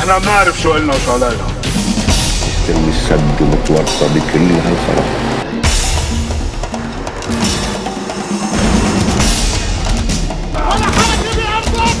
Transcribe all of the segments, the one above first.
احنا بنعرف شو قلنا وشو علينا. ترمي السد ومتورطة بكل هالخرا. ولا حركة بأرضك.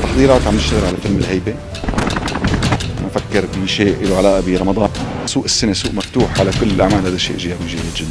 تحضيرات عم نشتغل على فيلم الهيبة. نفكر بشيء له علاقة برمضان. سوق السنة سوق مفتوح على كل الأعمال، هذا شيء جيد جدا.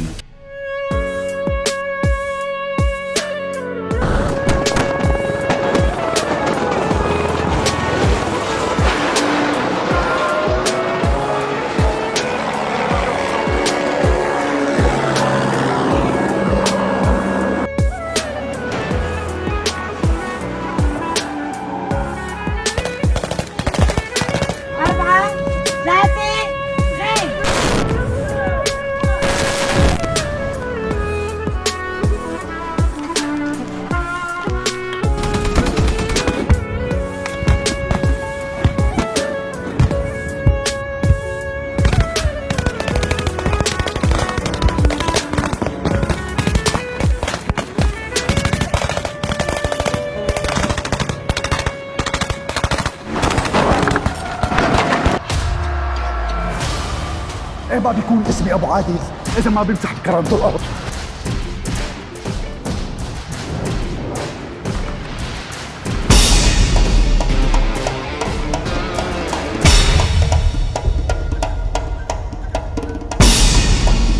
ايه ما بيكون اسمي ابو عادل اذا ما بمسح بكرامة الارض.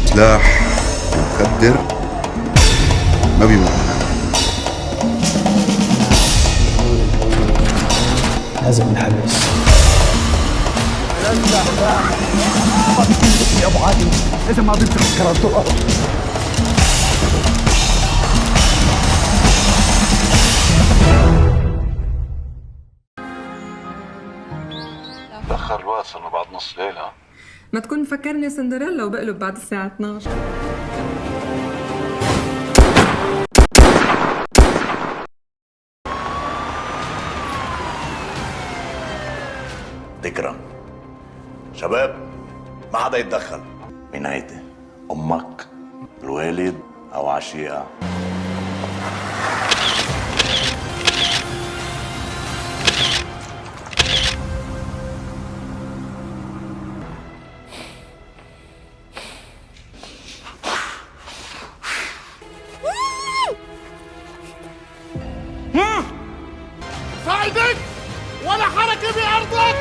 سلاح مخدر ما بيموت. لازم نحبس. ما بيكون اسمي ابو عادل اذا ما بمسح بكرامة الارض. تأخر الوقت، صرنا بعد نص ليلة. ما تكون مفكرني سندريلا وبقلب بعد الساعة 12. تكرم شباب، ما حدا يتدخل. مين هيدي؟ امك؟ الوالد؟ او عشيقة؟ ساعدك ولا حركة بأرضك.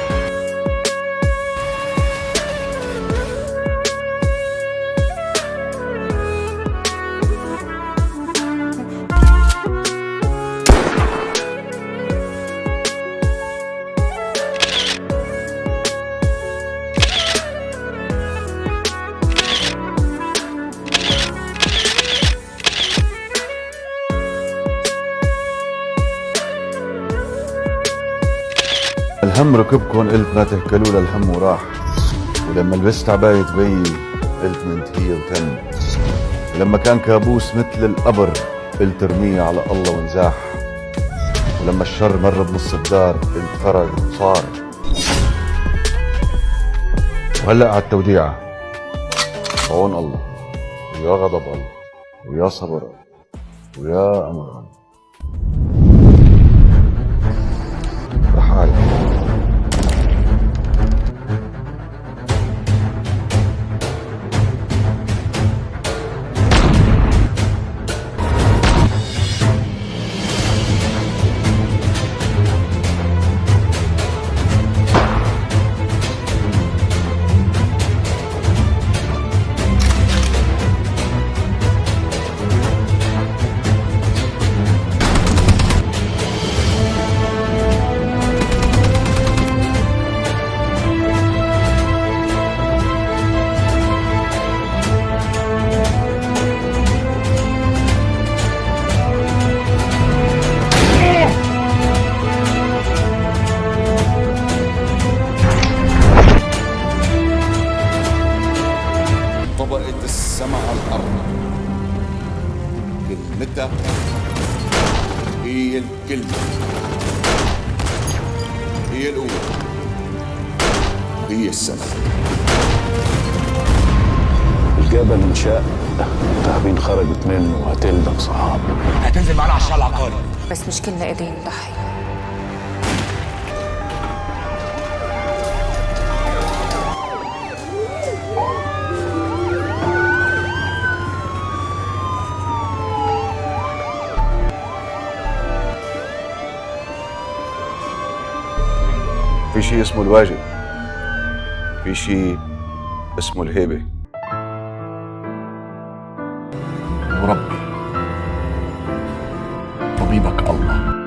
الهم ركبكن قلت ما تهكلوا للهم وراح، ولما لبست عباية بيي قلت منتهية وتم، ولما كان كابوس مثل القبر قلت ارميه على الله وانزاح، ولما الشر مر بنص الدار قلت فرج وصار، وهلأ على التوديعة عون الله ويا غضب الله ويا صبر الله ويا أمر الله. رحال طبقت السماء على الأرض، كلمتها هي الكلمة، هي القوة، هي السماء. الجبل انشق، التعابين خرجت منه وهتلدغ صحاب. هتنزل معانا على الشارع العقاري. بس مش كلنا قادرين نضحي. في شيء اسمه الواجب، في شيء اسمه الهيبة. وربي طبيبك الله.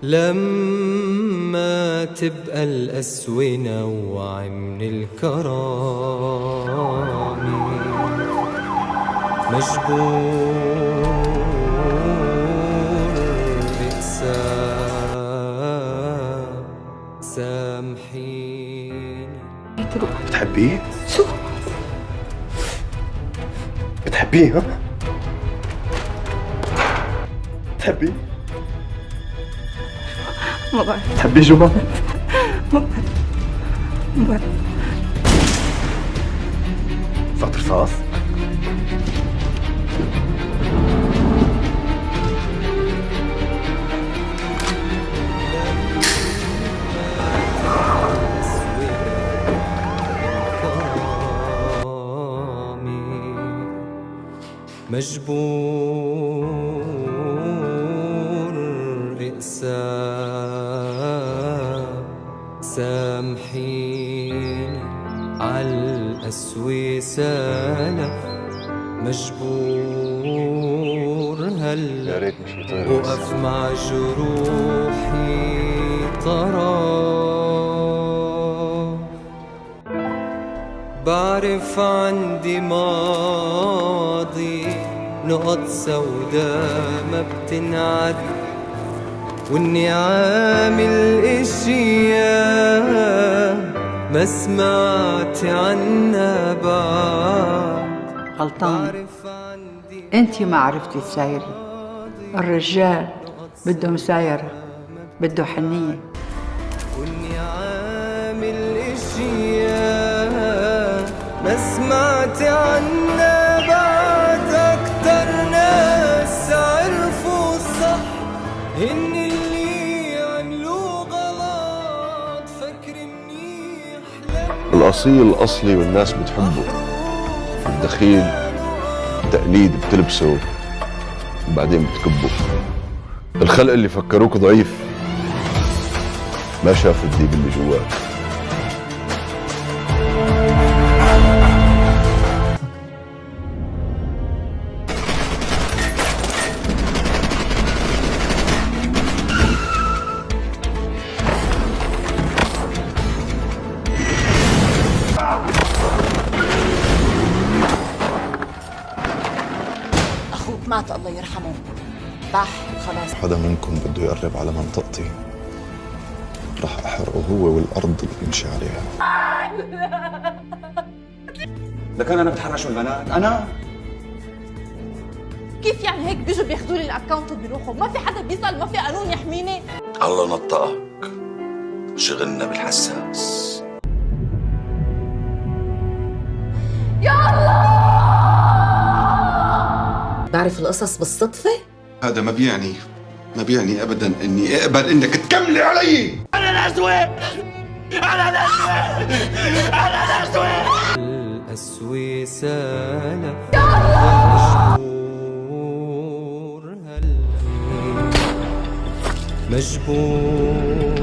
لما تبقى القسوة نوع من الكرامة، مجبور سامحيني. بتحبيه؟ شو؟ بتحبيه ها؟ بتحبيه؟ ما بعرف. بتحبيه جمال؟ ما بعرف. صوت رصاص؟ مجبور اقسى سامحيني عالقسوة سالف، مجبور هلا يا ريت مش يطير. وقف مع جروحي طرف. بعرف عندي ماضي نقط سوداء ما بتنعد، واني عامل اشياء ما سمعت عنها بعد. غلطان، انتي ما عرفتي تسايري. الرجال بده مسايرة، بده حنية. واني عامل اشياء ما سمعت عنها بعد. اكتر ناس عرفوا الصح هن اللي عملوا غلط، فكر منيح الأصيل أصلي والناس بتحبه، الدخيل تقليد بتلبسه وبعدين بتكبه. الخلق اللي فكروك ضعيف ما شافوا الديب اللي جواك. أخوك مات الله يرحمه، طاح خلاص. حدا منكم بده يقرب على منطقتي رح أحرقه هو والأرض اللي بيمشي عليها. لك انا بتحرش البنات انا؟ كيف يعني هيك بيجوا بياخذوا لي الاكونت وبيروحوا؟ ما في حدا بيسأل، ما في قانون يحميني. الله نطقك، شغلنا بالحساس. يا الله! بعرف القصص بالصدفة؟ هذا ما بيعني أبدا إني أقبل إنك تكملي علي. أنا نسوي، أنا نسوي، أنا نسوي. القسوة سالف، مجبور